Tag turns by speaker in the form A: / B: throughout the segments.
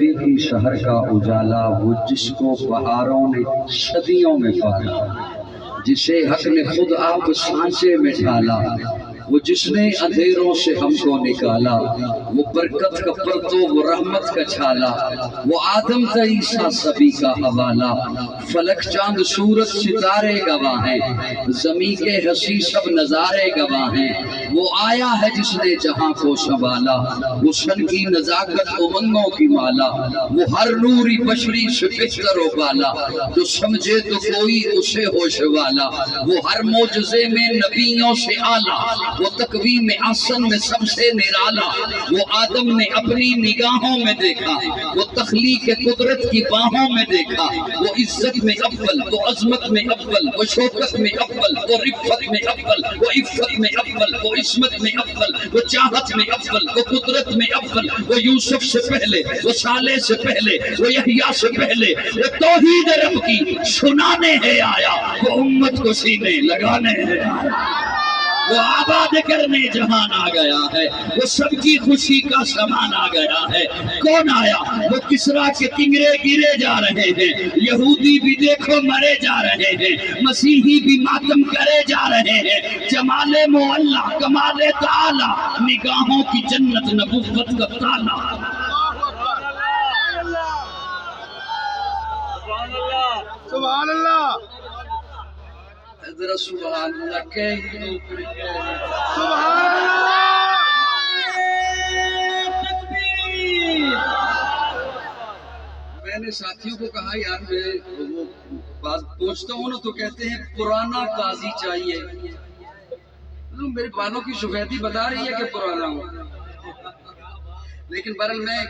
A: تبلیغی شہر کا اجالا، وہ جس کو بہاروں نے صدیوں میں پالا، جسے حق نے خود آپ سانچے میں ڈالا، وہ جس نے اندھیروں سے ہم کو نکالا، وہ برکت کا پرتو، وہ رحمت کا چھالا، وہ آدم کا عیسیٰ سبھی کا حوالہ، فلک چاند سورج ستارے گواہ ہیں، زمین کے حسی سب نظارے گواہ ہیں، وہ آیا ہے جس نے جہاں کو سنبھالا، وہ سن کی نزاکت امنگوں کی مالا، وہ ہر نوری بشری سے بہتر و بالا، جو سمجھے تو کوئی اسے ہوش والا، وہ ہر معجزے میں نبیوں سے اعلیٰ، وہ تقویم احسن میں سب سے نرالا، وہ آدم نے اپنی نگاہوں میں دیکھا، وہ تخلیق قدرت کی باہوں میں دیکھا، وہ عزت میں اول، وہ عظمت میں اول، وہ شوکت میں اول، وہ رفت میں اول، وہ عفت میں اول، وہ عصمت میں اول، وہ چاہت میں اول، وہ قدرت میں اول، وہ یوسف سے پہلے، وہ صالح سے پہلے، وہ یحییٰ سے پہلے، وہ توحید رب کی سنانے ہے آیا، وہ امت کو سینے لگانے ہے آیا، وہ آباد کرنے جہان آ گیا ہے، وہ سب کی خوشی کا سامان آ گیا ہے۔ کون آیا؟ وہ کسریٰ کے کنگرے گرے جا رہے ہیں، یہودی بھی دیکھو مرے جا رہے ہیں، مسیحی بھی ماتم کرے جا رہے ہیں، جمال معلیٰ کمال تعالی، نگاہوں کی جنت نبوت کا تالا۔
B: سبحان اللہ،
A: ذرا سبحان اللہ کہیں تو
B: سبحان اللہ،
A: میں نے ساتھیوں کو کہا یار میں وہ بات پوچھتا ہوں نا تو کہتے ہیں پرانا قاضی چاہیے، میرے بالوں کی سفیدی بتا رہی ہے کہ پرانا ہوں، لیکن بہرحال میں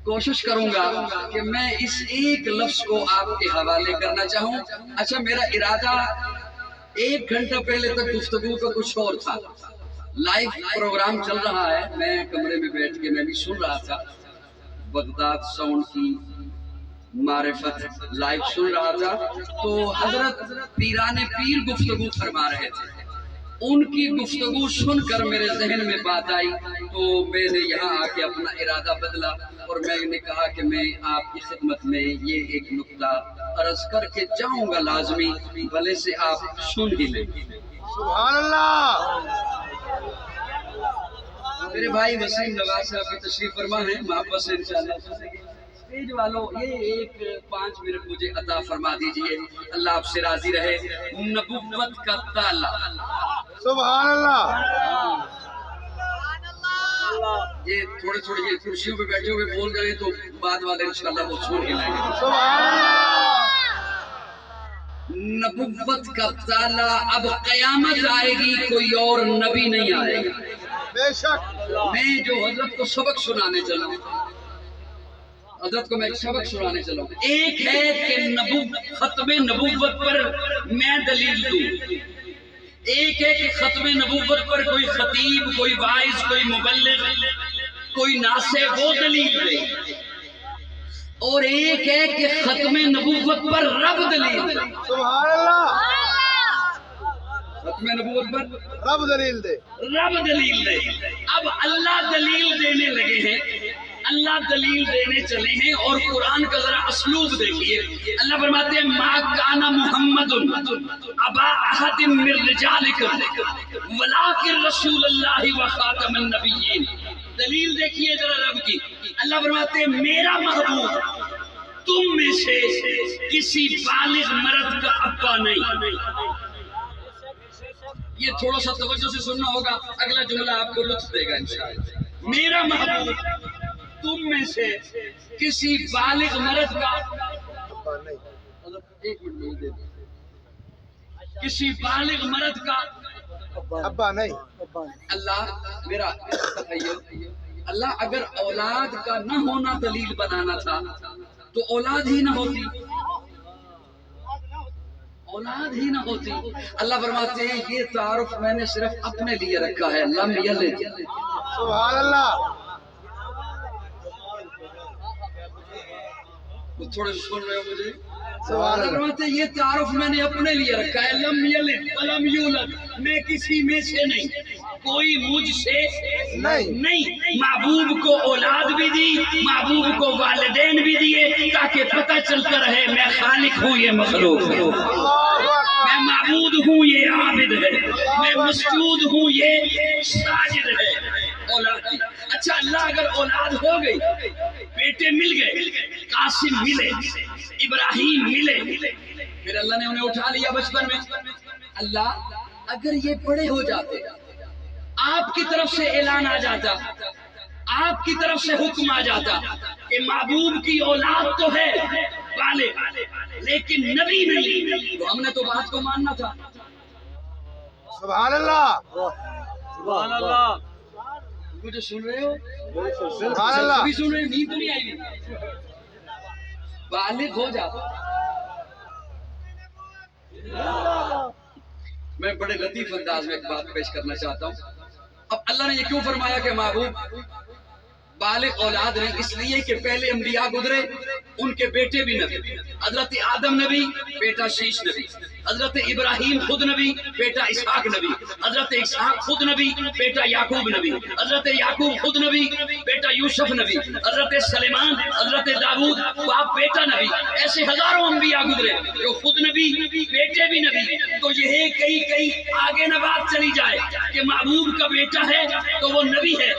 A: کوشش کروں گا کہ میں اس ایک لفظ کو آپ کے حوالے کرنا چاہوں۔ اچھا میرا ارادہ 1 گھنٹہ پہلے تک گفتگو کا کچھ اور تھا، لائیو پروگرام چل رہا ہے، میں کمرے میں بیٹھ کے میں بھی سن رہا تھا، بغداد ساؤنڈ کی معرفت لائیو سن رہا تھا، تو حضرت پیران پیر گفتگو فرما رہے تھے، ان کی گفتگو سن کر میرے ذہن میں بات آئی، تو میں نے یہاں آ کے اپنا ارادہ بدلا اور میں نے کہا کہ میں آپ کی خدمت میں یہ ایک نقطہ عرض کر کے جاؤں گا لازمی، بھلے سے آپ سن ہی لیں۔
B: سبحان اللہ،
A: میرے بھائی وسیم نواز صاحب کی تشریف فرما ہے، محبت سے انشاءاللہ اسٹیج والوں یہ 5 منٹ مجھے عطا فرما دیجئے، اللہ آپ سے راضی رہے۔ نبوت کا تالا،
B: سبحان اللہ،
A: یہ تھوڑے یہ کرسیوں پہ بیٹھے ہوئے بول رہے ہیں تو بعد والے انشاءاللہ وہ سن ہی لیں گے۔
B: سبحان اللہ،
A: نبوت کا تالا، اب قیامت آئے گی کوئی اور نبی نہیں آئے گا۔
B: بے شک،
A: میں جو حضرت کو سبق سنانے چلا ہوں، حضرت کو میں سبق سنانے چلا ہوں، ایک ہے کہ ختم نبوت پر میں دلیل دوں، ایک ہے کہ ختم نبوت پر کوئی خطیب، کوئی واعظ، کوئی مبلغ، کوئی ناصح وہ دلیل دے، اور ایک ہے کہ ختم نبوت پر رب دلیل دے۔
B: سبحان اللہ،
A: ختم نبوت پر
B: رب دلیل دے،
A: رب دلیل دے۔ اب اللہ دلیل دینے لگے ہیں، اللہ دلیل دینے چلے ہیں، اور قرآن کا ذرا اسلوب دیکھیے، اللہ فرماتے ہیں ما کان محمد ابا احد من رجالکم ولکن رسول اللہ و خاتم النبیین۔ دلیل دیکھیے ذرا رب کی، اللہ فرماتے ہیں میرا محبوب تم میں سے کسی بالغ مرد کا ابا نہیں۔ یہ تھوڑا سا توجہ سے سننا ہوگا، اگلا جملہ آپ کو لطف دے گا انشاءاللہ۔ میرا محبوب تم میں سے کسی بالغ مرد کا ایک منٹ دے کسی بالغ مرد کا
B: ابا نہیں،
A: اللہ میرا تخیل، اللہ اگر اولاد کا نہ ہونا دلیل بنانا تھا تو اولاد ہی نہ ہوتی، اولاد ہی نہ ہوتی۔ اللہ فرماتے ہیں یہ تعارف میں نے صرف اپنے لیے رکھا ہے، لم یلد۔
B: سبحان اللہ،
A: تھوڑے سن رہے ہو مجھے؟
B: سبحان اللہ،
A: فرماتے ہیں یہ تعارف میں نے اپنے لیے رکھا ہے، لم یلد ولم یولد، میں کسی میں سے نہیں، کوئی مجھ سے
B: نہیں
A: محبوب کو اولاد بھی دی، محبوب کو والدین بھی دیے، تاکہ پتہ چلتا رہے میں خالق ہوں یہ مخلوق ہے، میں معبود ہوں یہ عابد ہے، میں مسجود ہوں یہ ساجد ہے۔ اولاد دی۔ اچھا اللہ اگر اولاد ہو گئی، بیٹے مل گئے، قاسم ملے، ابراہیم ملے، پھر اللہ نے انہیں اٹھا لیا بچپن میں۔ اللہ اگر یہ بڑے ہو جاتے، آپ کی طرف سے اعلان آ جاتا، آپ کی طرف سے حکم آ جاتا کہ محبوب کی اولاد تو ہے بالغ لیکن نبی نہیں، تو ہم نے تو بات کو ماننا تھا۔
B: سبحان اللہ
C: سبحان اللہ،
A: مجھے سن رہے ہو؟
B: سبحان اللہ
A: سبھی سن رہے ہیں، نیند تو نہیں آئی؟ بالغ ہو جاتا۔ میں بڑے لطیف انداز میں ایک بات پیش کرنا چاہتا ہوں۔ اب اللہ نے یہ کیوں فرمایا کہ محبوب بالغ اولاد نہیں؟ اس لیے کہ پہلے انبیاء گزرے، ان کے بیٹے بھی نبی، حضرت آدم نبی، بیٹا شیش نبی، حضرت ابراہیم خود نبی، بیٹا اسحاق نبی، حضرت اسحاق خود نبی، بیٹا یعقوب نبی، حضرت یعقوب خود نبی، بیٹا یوسف نبی، حضرت سلیمان، حضرت داؤد باپ بیٹا نبی، ایسے ہزاروں انبیاء گزرے جو خود نبی، بیٹے بھی نبی۔ تو یہ کئی آگے نہ بات چلی جائے کہ محبوب کا بیٹا ہے تو وہ نبی ہے،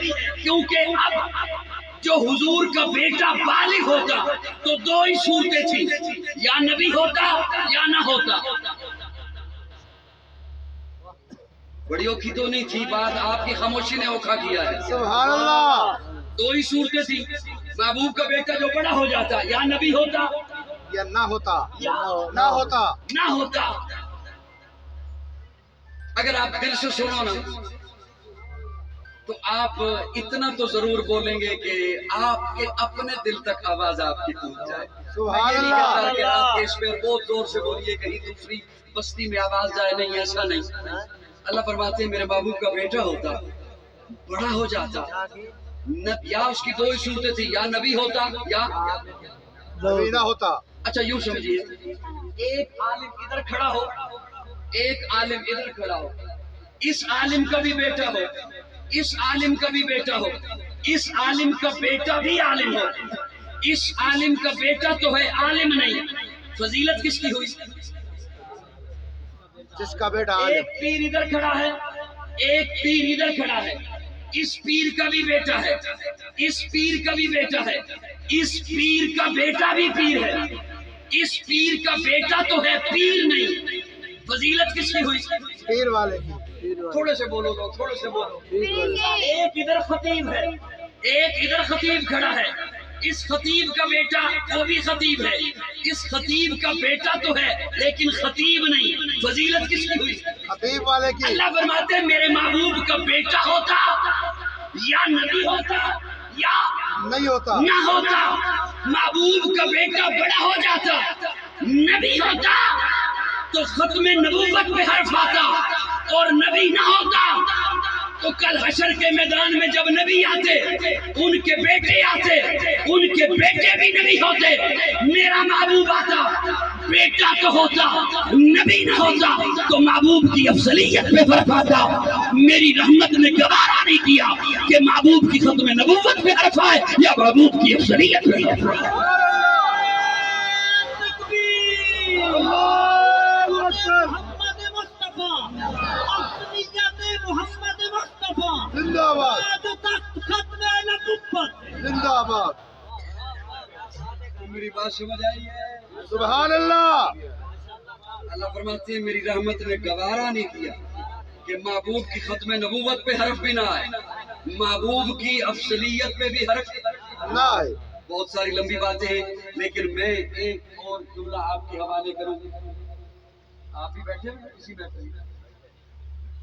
A: کیونکہ اب جو حضور کا بیٹا بالغ ہوتا تو دو ہی صورتیں تھیں، یا نبی ہوتا یا نہ ہوتا۔ بڑی اوکھی تو نہیں تھی بات، آپ کی خاموشی نے اوکھا کیا ہے۔
B: سبحان اللہ
A: دو ہی صورتیں تھیں، محبوب کا بیٹا جو بڑا ہو جاتا یا نبی ہوتا
B: یا نہ ہوتا
A: نہ ہوتا۔ اگر آپ دل سے سنو نا تو آپ اتنا تو ضرور بولیں گے کہ آپ کے اپنے دل تک آواز آپ کی پہنچ جائے۔
B: سبحان
A: میں یہ نہیں
B: اللہ
A: کہتا کہ آپ کے اس پہ بہت زور سے بولیے کہیں دوسری بستی میں آواز جائے، نہیں ایسا نہیں۔ اللہ فرماتے ہیں میرے محبوب کا بیٹا ہوتا، بڑا ہو جاتا، یا اس کی دو ہی صورتیں تھی، یا نبی ہوتا یا
B: نبی نہ ہوتا۔
A: اچھا یوں سمجھیے، ایک عالم ادھر کھڑا ہو، ایک عالم ادھر کھڑا ہو، اس عالم کا بھی بیٹا ہو، اس عالم کا بھی بیٹا ہو، اس عالم کا بیٹا بھی عالم ہو، اس عالم کا بیٹا تو ہے عالم نہیں، فضیلت کس کی ہوئی؟
B: جس کا بیٹا عالم۔
A: ایک پیر ادھر کھڑا ہے، ایک پیر ادھر کھڑا ہے، اس پیر کا بھی بیٹا ہے، اس پیر کا بھی بیٹا ہے، اس پیر کا بیٹا بھی پیر ہے، اس پیر کا بیٹا تو ہے پیر نہیں، فضیلت کس کی ہوئی؟
B: پیر والے کی۔
A: تھوڑے سے بولو لوگ، تھوڑے سے بولو۔ ایک ادھر خطیب ہے، ایک ادھر خطیب کھڑا ہے، اس خطیب کا بیٹا وہ بھی خطیب ہے، اس خطیب کا بیٹا تو ہے لیکن خطیب نہیں، فضیلت کس کی ہوئی؟
B: خطیب والے کی۔
A: اللہ فرماتے ہیں میرے محبوب کا بیٹا ہوتا یا نبی ہوتا یا
B: نہیں ہوتا۔
A: نہ ہوتا، محبوب کا بیٹا بڑا ہو جاتا، نبی ہوتا تو ختم نبوت پہ حرف آتا، اور نبی نہ ہوتا تو کل حشر کے میدان میں جب نبی آتے ان کے بیٹے آتے، ان کے بیٹے بھی نبی ہوتے، میرا محبوب آتا بیٹا تو ہوتا نبی نہ ہوتا تو محبوب کی افضلیت پہ فرق آتا۔ میری رحمت نے گوارا نہیں کیا کہ محبوب کی ختم نبوت پہ حرف آئے یا محبوب کی افضلیت پہ حرف آئے۔
C: محمد مصطفیٰ، افضلیت محمد مصطفیٰ،
B: زندہ آباد
C: ختم نبوت۔
B: زندہ آباد۔
A: میری بات سمجھ آئی ہے؟
B: سبحان اللہ۔
A: اللہ فرماتے ہیں میری رحمت نے گوارا نہیں کیا کہ محبوب کی ختم نبوت پہ حرف بھی نہ آئے، محبوب کی افضلیت پہ بھی حرف
B: نہ آئے۔
A: بہت ساری لمبی باتیں ہیں لیکن میں ایک اور جملہ آپ کے حوالے کروں۔ آپ بھی بیٹھے ہیں اسی بیٹھے،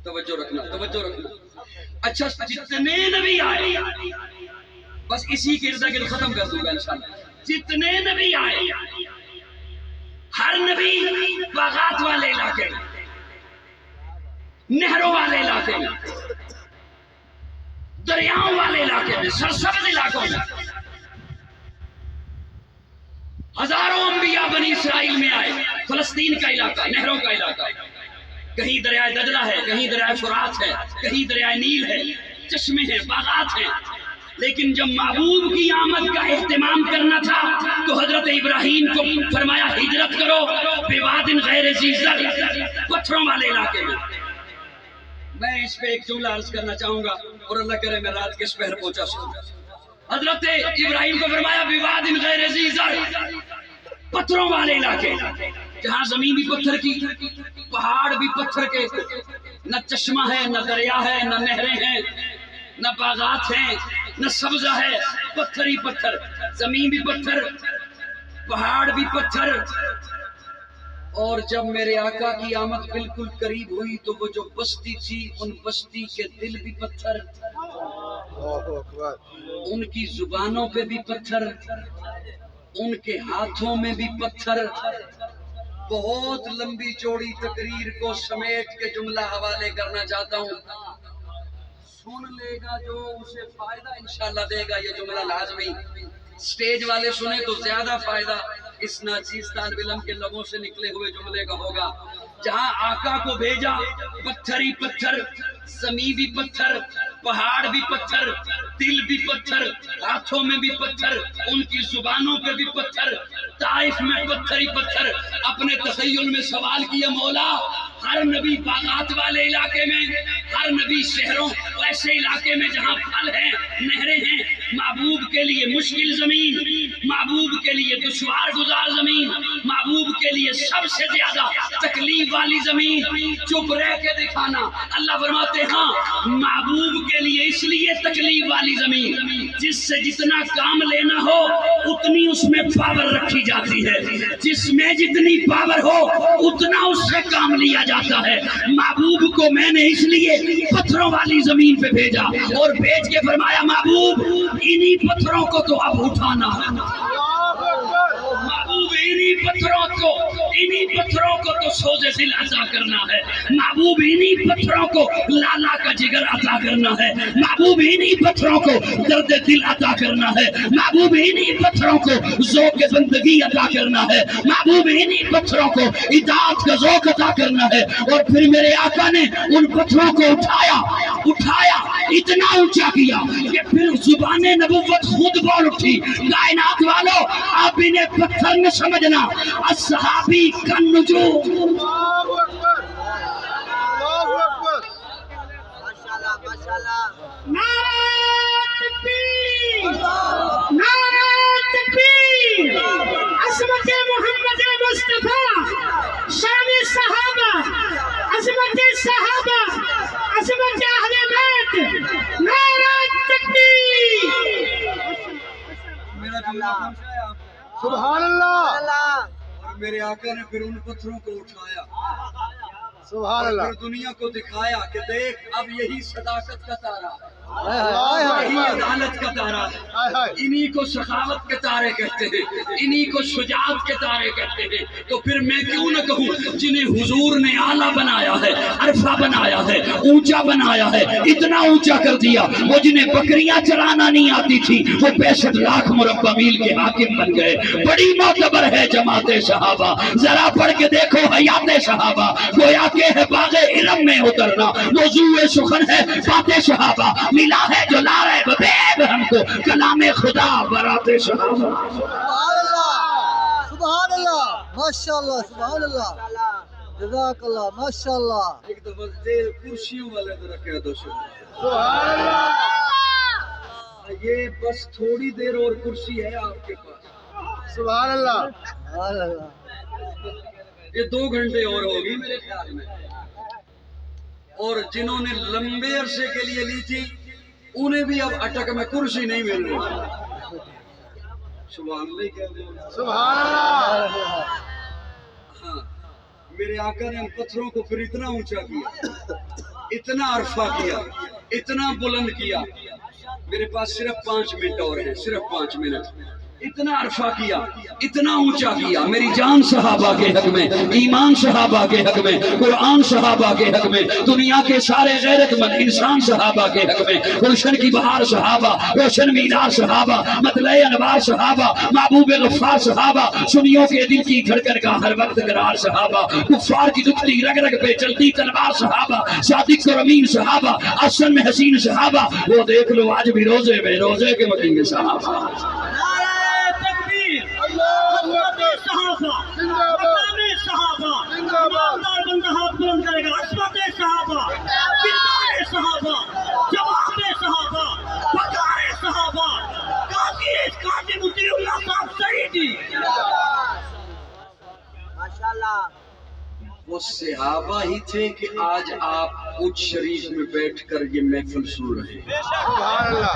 A: توجہ رکھنا، توجہ رکھنا۔ اچھا جتنے نبی آئے، بس اسی کے ارد گرد ختم کر دوں گا انشاءاللہ۔ جتنے نبی آئے، ہر نبی باغات والے علاقے میں، نہروں والے علاقے میں، دریاؤں والے علاقے میں، سرسبز علاقوں میں، ہزاروں انبیاء بنی اسرائیل میں آئے، فلسطین کا علاقہ، نہروں کا علاقہ، کہیں دریائے دجلہ ہے، کہیں دریائے فرات ہے، کہیں دریائے نیل ہے، چشمے ہیں، باغات ہیں، لیکن جب محبوب کی آمد کا اہتمام کرنا تھا تو حضرت ابراہیم کو فرمایا ہجرت کرو بواد غیر ذی زرع، پتھروں والے علاقے میں۔ میں اس پہ ایک جملہ عرض کرنا چاہوں گا اور اللہ کرے میں رات کے پہر پہنچا سکوں۔ حضرت ابراہیم کو فرمایا بواد غیر ذی زرع، پتھروں والے علاقے، جہاں زمین بھی پتھر کی، پہاڑ بھی پتھر کے، نہ چشمہ ہے، نہ دریا ہے، نہ نہریں ہیں، نہ باغات ہیں، نہ سبزہ ہے، پتھر ہی پتھر، زمین بھی پتھر، پہاڑ بھی پتھر۔ اور جب میرے آقا کی آمد بالکل قریب ہوئی تو وہ جو بستی تھی ان بستی کے دل بھی پتھر،
B: اللہ اکبر،
A: ان کی زبانوں پہ بھی پتھر، ان کے ہاتھوں میں بھی پتھر۔ بہت لمبی چوڑی تقریر کو سمیٹ کے جملہ حوالے کرنا چاہتا ہوں، سن لے گا جو اسے فائدہ انشاءاللہ دے گا، یہ جملہ لازمی۔ سٹیج والے سنیں تو زیادہ فائدہ اس ناچیز طالب علم کے لبوں سے نکلے ہوئے جملے کا ہوگا۔ جہاں آقا کو بھیجا پتھر ہی پتھر، زمین بھی پتھر، پہاڑ بھی پتھر، دل بھی پتھر، ہاتھوں میں بھی پتھر، ان کی زبانوں پہ بھی پتھر، طائف میں پتھر ہی پتھر۔ اپنے تخیل میں سوال کیا مولا ہر نبی باغات والے علاقے میں، ہر نبی شہروں ایسے علاقے میں جہاں پھل ہیں، نہریں ہیں، محبوب کے لیے مشکل زمین، محبوب کے لیے دشوار گزار زمین، محبوب کے لیے سب سے زیادہ تکلیف والی زمین، چپ رہ کے دکھانا۔ اللہ فرماتے ہاں محبوب کے لیے اس لیے تکلیف والی زمین جس سے جتنا کام لینا ہو اتنی اس میں پاور رکھی جاتی ہے، جس میں جتنی پاور ہو اتنا اس سے کام لیا جاتا ہے۔ محبوب کو میں نے اس لیے پتھروں والی زمین پہ بھیجا اور بھیج کے فرمایا محبوب انہی پتھروں کو تو اب اٹھانا، محبوب انہی پتھروں کو تو سوز دل عطا کرنا ہے، محبوب انہی پتھروں کو لالا کا جگر عطا کرنا ہے، محبوب انہی پتھروں کو درد دل عطا کرنا ہے، محبوب انہی پتھروں کو ذوق بندگی عطا کرنا ہے، محبوب انہی پتھروں کو اطاعت کا ذوق عطا کرنا ہے۔ اور پھر میرے آقا نے ان پتھروں کو اٹھایا اتنا اونچا کیا کہ پھر زبان نبوت خود بول اٹھی، کائنات والو آپ انہیں پتھر نہ سمجھنا، الصحابی کالنجوم۔
B: اللہ اکبر، اللہ اکبر،
C: ماشاءاللہ ماشاءاللہ۔
D: نعرہ تکبیر، نعرہ تکبیر، عظمت محمد مصطفیٰ، شان صحابہ، عظمت صحابہ، عظمت اہل بیت، نعرہ تکبیر۔
A: میرا جملہ پہنچا ہے آپ کو؟
B: سبحان اللہ،
A: اور میرے آقا نے پھر ان پتھروں کو اٹھایا
B: سبحان
A: اور
B: اللہ،
A: پھر دنیا کو دکھایا کہ دیکھ اب یہی صداقت کا تارا ہے،
B: اللہ
A: یہی
B: اکبر،
A: عدالت کا تارا ہے،
B: ہائے ہائے،
A: انہی کو سخاوت کے تارے کہتے ہیں، انہی کو شجاعت کے تارے کہتے ہیں۔ تو پھر میں کیوں نہ کہوں جنہیں حضور نے اعلیٰ بنایا ہے، عرفہ بنایا ہے، اونچا بنایا ہے، اتنا اونچا کر دیا وہ جنہیں بکریاں چرانا نہیں آتی تھی وہ 65 لاکھ مربع میل کے حاکم بن گئے۔ بڑی معتبر ہے جماعت صحابہ، ذرا پڑھ کے دیکھو حیات صحابہ، گویا کہ ہے باغ علم میں اترنا، موضوع سخن ہے بات صحابہ، ملا ہے جو لا رہے ببیب ہم کو کلام خدا برات صحابہ۔
E: سبحان اللہ، سبحان اللہ، ماشاءاللہ، سبحان اللہ، جزاک اللہ، ماشاءاللہ۔
A: ایک دفعہ دیر کرسیوں والے ذرا کہہ دو
B: سبحان اللہ،
A: یہ بس تھوڑی دیر اور کرسی ہے آپ کے پاس،
B: سبحان اللہ،
E: سبحان اللہ۔
A: یہ 2 گھنٹے اور ہوگی میرے خیال میں۔ اور جنہوں نے لمبے عرصے کے لیے لی تھی انہیں بھی اب اٹک میں کرسی نہیں مل رہی۔ سبحان اللہ کہہ دو۔
B: سبحان اللہ،
A: ہاں میرے آقا نے ان پتھروں کو پھر اتنا اونچا کیا، اتنا عرفہ کیا، اتنا بلند کیا۔ میرے پاس صرف 5 منٹ اور ہیں، صرف 5 منٹ۔ اتنا عرفہ کیا، اتنا اونچا کیا، میری جان صحابہ کے حق میں، ایمان صحابہ کے حق میں، قرآن صحابہ کے حق میں، دنیا کے سارے غیرت مند انسان صحابہ کے حق میں، گلشن کی بہار صحابہ، روشن مینار صحابہ، مطلع انوار صحابہ، محبوب غفار صحابہ، سنیوں کے دل کی دھڑکن کا ہر وقت قرار صحابہ، کفار کی دکھتی رگ رگ پہ چلتی تلوار صحابہ، صادق اور امین صحابہ، احسن میں حسین صحابہ، وہ دیکھ لو آج بھی روزے میں روزے کے مدینے صحابہ۔
C: ماشاءاللہ
A: وہ صحابہ ہی تھے کہ آج آپ اونچ شریف میں بیٹھ کر یہ محفل سن رہے ہیں۔
B: سبحان اللہ